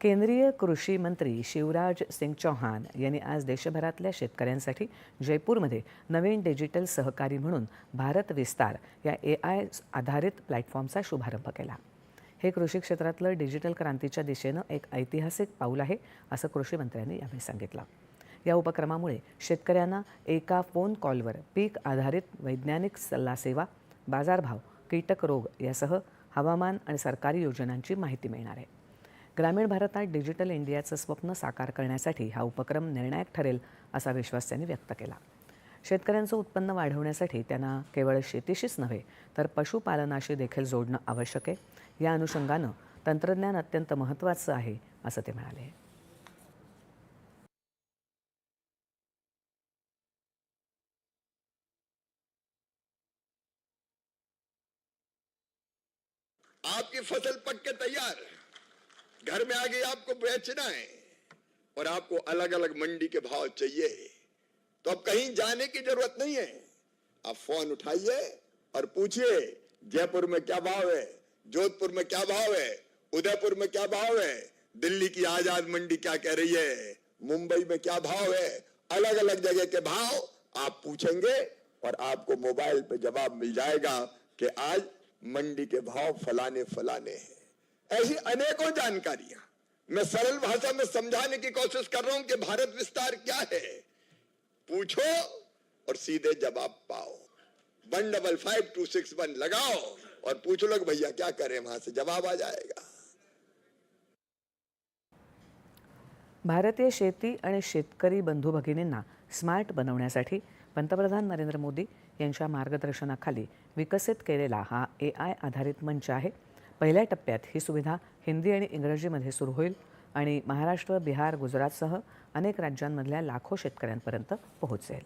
केंद्रीय कृषी मंत्री शिवराज सिंग चौहान यांनी आज देशभरातल्या शेतकऱ्यांसाठी जयपूरमध्ये नवीन डिजिटल सहकारी म्हणून भारत विस्तार या AI आधारित प्लॅटफॉर्मचा शुभारंभ केला। हे कृषी क्षेत्रातलं डिजिटल क्रांतीच्या दिशेनं एक ऐतिहासिक पाऊल आहे, असं कृषी मंत्र्यांनी यावेळी सांगितलं। या उपक्रमामुळे शेतकऱ्यांना एका फोन कॉलवर पीक आधारित वैज्ञानिक सल्ला सेवा, बाजारभाव, कीटक रोग यासह हवामान आणि सरकारी योजनांची माहिती मिळणार आहे। ग्रामीण भारतात डिजिटल इंडियाचं स्वप्न साकार करण्यासाठी हा उपक्रम निर्णायक ठरेल, असा विश्वास त्यांनी व्यक्त केला। शेतकऱ्यांचं उत्पन्न वाढवण्यासाठी त्यांना केवळ शेतीशीच नव्हे तर पशुपालनाशी देखील जोडणं आवश्यक आहे। या अनुषंगानं तंत्रज्ञान अत्यंत महत्त्वाचं आहे, असं ते म्हणाले। आपकी फसल पक के तैयार, घर में आ गई, आपको बेचना है और आपको अलग अलग मंडी के भाव चाहिए, तो अब कहीं जाने की जरूरत नहीं है। आप फोन उठाइए और पूछिए जयपुर में क्या भाव है, जोधपुर में क्या भाव है, उदयपुर में क्या भाव है, दिल्ली की आजाद मंडी क्या कह रही है, मुंबई में क्या भाव है। अलग अलग जगह के भाव आप पूछेंगे और आपको मोबाइल पे जवाब मिल जाएगा कि आज मंडी के भाव फलाने फलाने हैं। ऐसी अनेकों जानकारियां मैं सरल भाषा में समझाने की कोशिश कर रहा हूं कि भारत विस्तार क्या है। पूछो और सीधे जवाब पाओ। 155261 लगाओ और पूछ लो कि भैया क्या करें, वहां से जवाब आ जाएगा। भारतीय शेती आणि शेतकरी बंधू भगिनींना स्मार्ट बनवण्यासाठी पंतप्रधान नरेंद्र मोदी यांच्या मार्गदर्शनाखाली विकसित केलेला हा AI आधारित मंच आहे। पहिल्या टप्प्यात ही सुविधा हिंदी आणि इंग्रजीमध्ये सुरू होईल आणि महाराष्ट्र, बिहार, गुजरातसह अनेक राज्यांमधल्या लाखो शेतकऱ्यांपर्यंत पोहोचेल।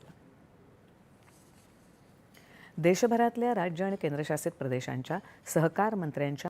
देशभरातल्या राज्य आणि केंद्रशासित प्रदेशांच्या सहकार मंत्र्यांच्या